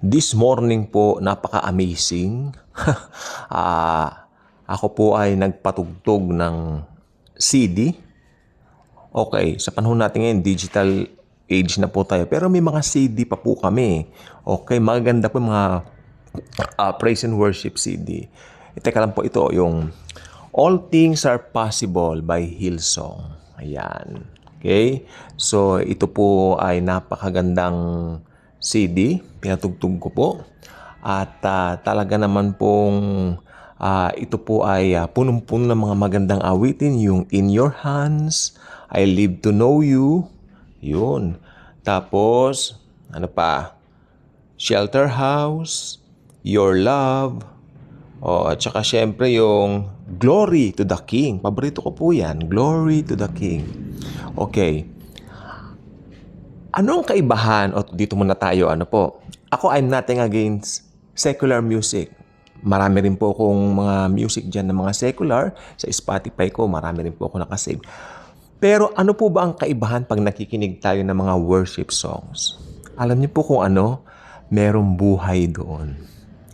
This morning po, napaka-amazing. Ako po ay nagpatugtog ng CD. Okay, sa panahon natin ngayon, digital age na po tayo. Pero may mga CD pa po kami. Okay, magaganda po mga praise and worship CD. Teka lang po ito, yung All Things Are Possible by Hillsong. Ayan. Okay? So, ito po ay napakagandang CD. Pinatugtog ko po. At talaga naman pong ito po ay punong-puno ng mga magandang awitin. Yung In Your Hands, I Live to Know You. Yun. Tapos, ano pa? Shelter House, Your Love, at saka syempre yung Glory to the King. Paborito ko po yan. Glory to the King. Okay. Anong kaibahan? O dito muna tayo, ano po? Ako, I'm nothing against secular music. Marami rin po akong mga music dyan na mga secular. Sa Spotify ko, marami rin po ako nakasave. Pero ano po ba ang kaibahan pag nakikinig tayo ng mga worship songs? Alam niyo po kung ano? Merong buhay doon.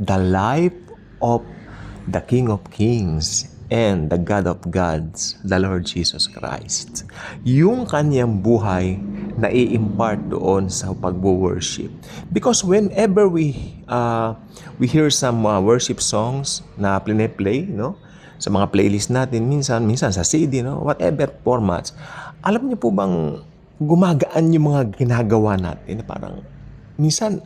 The life of the King of Kings and the God of Gods, the Lord Jesus Christ. Yung kanyang buhay na i-impart doon sa pag-worship. Because whenever we hear some worship songs na play, no? Sa mga playlist natin, minsan sa CD, no? Whatever formats, alam niyo po bang gumagaan yung mga ginagawa natin? Parang, minsan,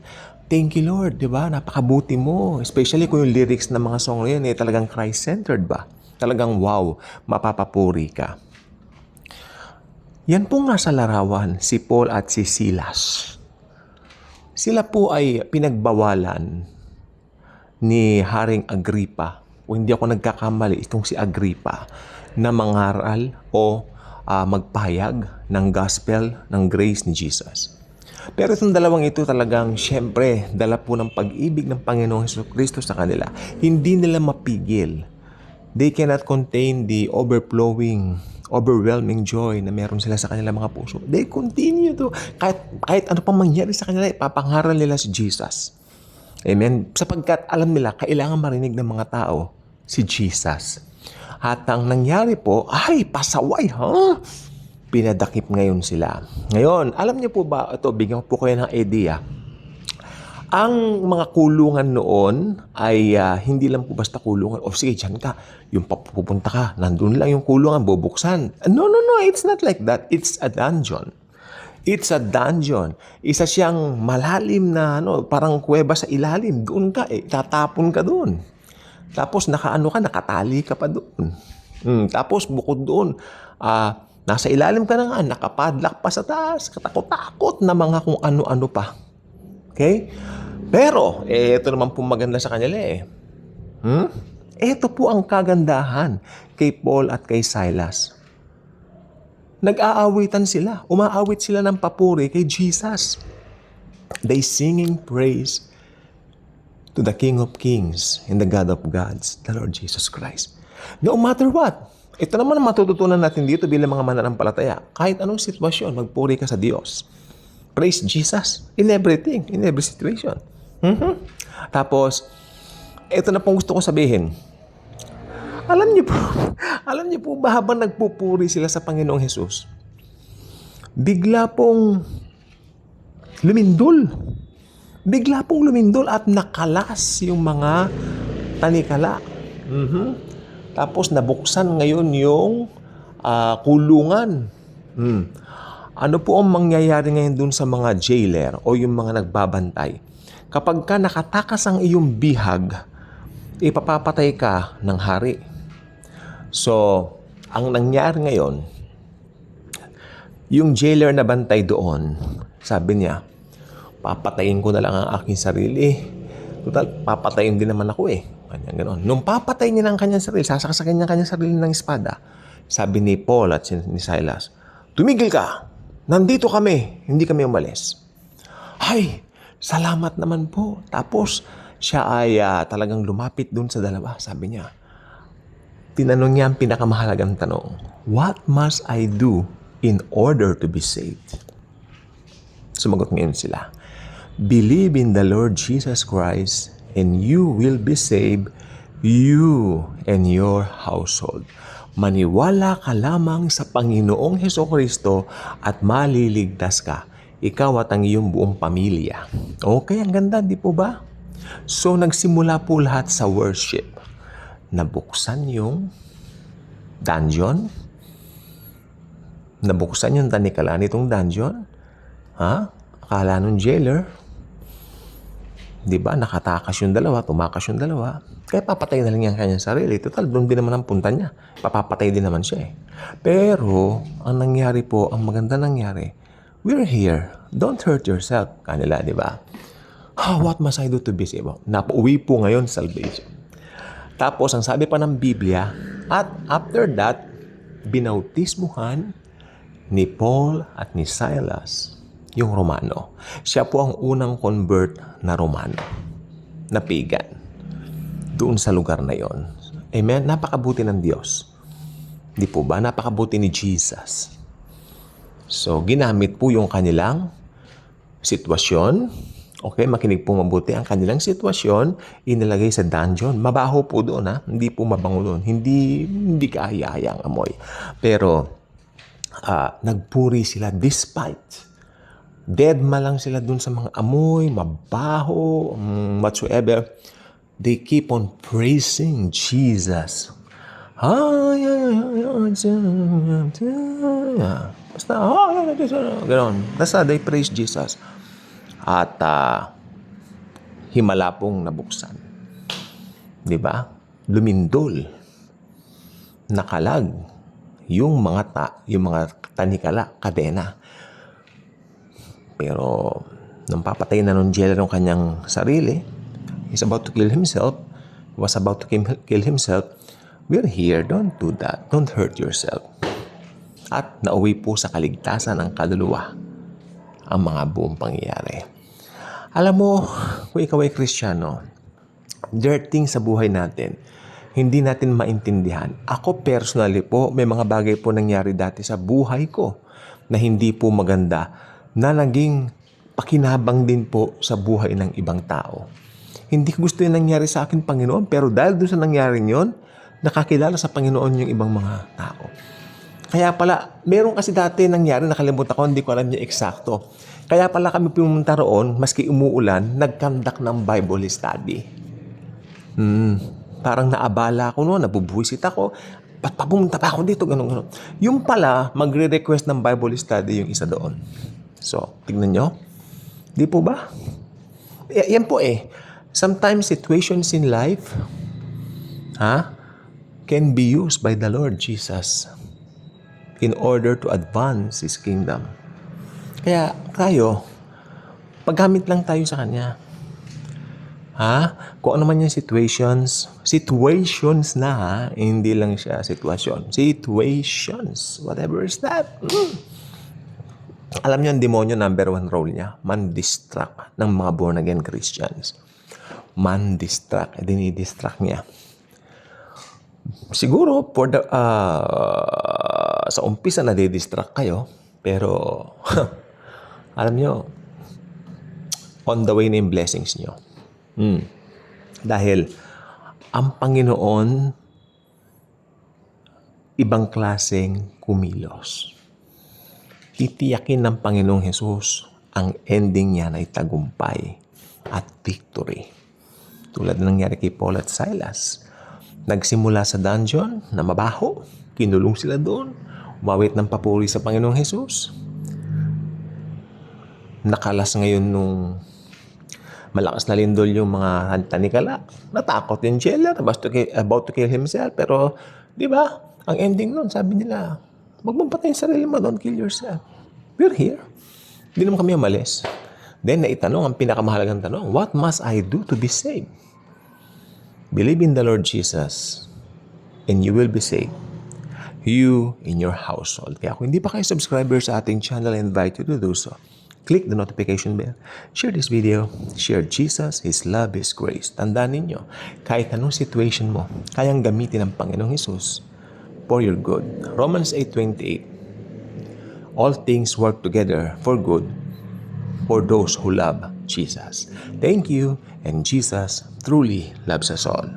thank you Lord, di ba? Napakabuti mo. Especially kung yung lyrics ng mga song na yun, talagang Christ-centered ba? Talagang wow, mapapapuri ka. Yan po nga sa larawan, si Paul at si Silas. Sila po ay pinagbawalan ni Haring Agripa, o hindi ako nagkakamali, itong si Agripa, na mangaral o magpahayag ng gospel ng grace ni Jesus. Pero itong dalawang ito talagang, syempre, dala po ng pag-ibig ng Panginoong Jesucristo sa kanila. Hindi nila mapigil. They cannot contain the overwhelming joy na meron sila sa kanilang mga puso. They continue to, kahit ano pang mangyari sa kanila, ipapangaral nila si Jesus. Amen? Sapagkat alam nila, kailangan marinig ng mga tao si Jesus. At ang nangyari po, ay, pasaway, ha? Pinadakip ngayon sila. Ngayon, alam niyo po ba, ito, bigyan ko po kayo ng idea. Ang mga kulungan noon ay hindi lang po basta kulungan. O sige, dyan ka. Yung pupunta ka, nandun lang yung kulungan, bubuksan. No, it's not like that. It's a dungeon. It's a dungeon. Isa siyang malalim na, parang kuweba sa ilalim. Doon ka, tatapon ka doon. Tapos nakatali ka pa doon. Tapos bukod doon, nasa ilalim ka na nga, nakapadlock pa sa taas, katakot-takot na mga kung ano-ano pa. Okay? Pero, ito naman po maganda sa kanila Ito po ang kagandahan kay Paul at kay Silas. Nag-aawitan sila, umaawit sila ng papuri kay Jesus. They singing praise to the King of Kings and the God of Gods, the Lord Jesus Christ. No matter what, ito naman ang matututunan natin dito bilang mga mananampalataya. Kahit anong sitwasyon, magpuri ka sa Diyos. Praise Jesus in everything, in every situation. Tapos, ito na pong gusto ko sabihin. Alam niyo po ba habang nagpupuri sila sa Panginoong Hesus, bigla pong lumindol. Bigla pong lumindol at nakalas yung mga tanikala. Tapos nabuksan ngayon yung kulungan. Ano po ang mangyayari ngayon dun sa mga jailer o yung mga nagbabantay? Kapag ka nakatakas ang iyong bihag, ipapapatay ka ng hari. So, ang nangyari ngayon, yung jailer na bantay doon, sabi niya, papatayin ko na lang ang aking sarili. Total, papatayin din naman ako Ganyan. Nung papatay niya ng kanyang sarili, sasaksakin niya kanyang sarili ng espada, sabi ni Paul at ni Silas, tumigil ka! Nandito kami, hindi kami umalis. Ay, salamat naman po. Tapos, siya ay talagang lumapit dun sa dalawa. Sabi niya, tinanong niya ang pinakamahalagang tanong, what must I do in order to be saved? Sumagot ngayon sila, Believe in the Lord Jesus Christ and you will be saved, you and your household. Maniwala ka lamang sa Panginoong Hesukristo at maliligtas ka. Ikaw at ang iyong buong pamilya. Okay, ang ganda, di po ba? So, nagsimula po lahat sa worship. Nabuksan yung dungeon. Nabuksan yung tanikala nitong dungeon. Ha? Akala nung jailer, di ba, nakatakas yung dalawa, tumakas yung dalawa. Kaya papatay na lang niya ang kanyang sarili. Total, doon din naman ang punta niya. Papapatay din naman siya eh. Pero, ang nangyari po, ang maganda nangyari, we're here. Don't hurt yourself. Kanila, di ba? What must I do to be saved? Napauwi po ngayon salvation. Tapos, ang sabi pa ng Biblia, at after that, binautismuhan ni Paul at ni Silas yung Romano. Siya po ang unang convert na Romano, na pagan, doon sa lugar na yon. Amen? Napakabuti ng Diyos. Di po ba? Napakabuti ni Jesus. So, ginamit po yung kanilang sitwasyon. Okay, makinig po mabuti. Ang kanilang sitwasyon, inilagay sa dungeon. Mabaho po doon, ha? Hindi po mabango doon. Hindi kaaya-aya ang amoy. Pero, nagpuri sila despite. Deadma lang sila dun sa mga amoy, mabaho, whatsoever. They keep on praising Jesus. Basta, gano'n. Basta, they praise Jesus. At himala pong nabuksan. Diba? Lumindol. Nakalag. Yung mga tanikala, kadena. Pero, nung papatay na nung jailer ng kanyang sarili, he's about to kill himself, was about to kill himself, we're here, don't do that, don't hurt yourself. At nauwi po sa kaligtasan ng kaluluwa ang mga buong pangyayari. Alam mo, kung ikaw ay Kristiyano, there are things sa buhay natin, hindi natin maintindihan. Ako personally po, may mga bagay po nangyari dati sa buhay ko na hindi po maganda, na naging pakinabang din po sa buhay ng ibang tao. Hindi ko gusto yung nangyari sa akin, Panginoon, pero dahil doon sa nangyari yon, nakakilala sa Panginoon yung ibang mga tao. Kaya pala, meron kasi dati nangyari, nakalimutan ko, hindi ko alam yung eksakto. Kaya pala kami pumunta roon, maski umuulan, nag-conduct ng Bible study. Parang naabala ako noon, nabubuwisit ako, ba't pa pumunta pa ako dito, gano'n. Yung pala, magre-request ng Bible study yung isa doon. So, tignan nyo. Di po ba? Yan po eh. Sometimes situations in life can be used by the Lord Jesus in order to advance His kingdom. Kaya tayo, paggamit lang tayo sa Kanya. Kung ano man yung situations na hindi lang siya sitwasyon. Situations, whatever is that. Alam niyo, ang demonyo, number 1 role niya, man-distract ng mga born-again Christians. Man-distract. Dinidistract niya. Siguro, sa umpisa nadidistract kayo, pero, alam niyo, on the way na yung blessings niyo. Dahil, ang Panginoon, ibang klaseng kumilos. Titiyakin ng Panginoong Hesus ang ending niya ay tagumpay at victory. Tulad ng nangyari kay Paul at Silas. Nagsimula sa dungeon na mabaho, kinulong sila doon, umawit ng papuri sa Panginoong Hesus. Nakalas ngayon nung malakas na lindol yung mga tanikala. Natakot yung jailer, about to kill himself. Pero, di ba, ang ending nun, sabi nila, wag mong patayin sarili mo, don't kill yourself. We're here. Hindi naman kami umalis. Then, naitanong, ang pinakamahalagang tanong, what must I do to be saved? Believe in the Lord Jesus and you will be saved. You in your household. Kaya kung hindi pa kayo subscriber sa ating channel, I invite you to do so. Click the notification bell. Share this video. Share Jesus, His love, His grace. Tandaan ninyo, kahit anong situation mo, kayang gamitin ng Panginoong Hesus for your good. Romans 8:28. All things work together for good for those who love Jesus. Thank you, and Jesus truly loves us all.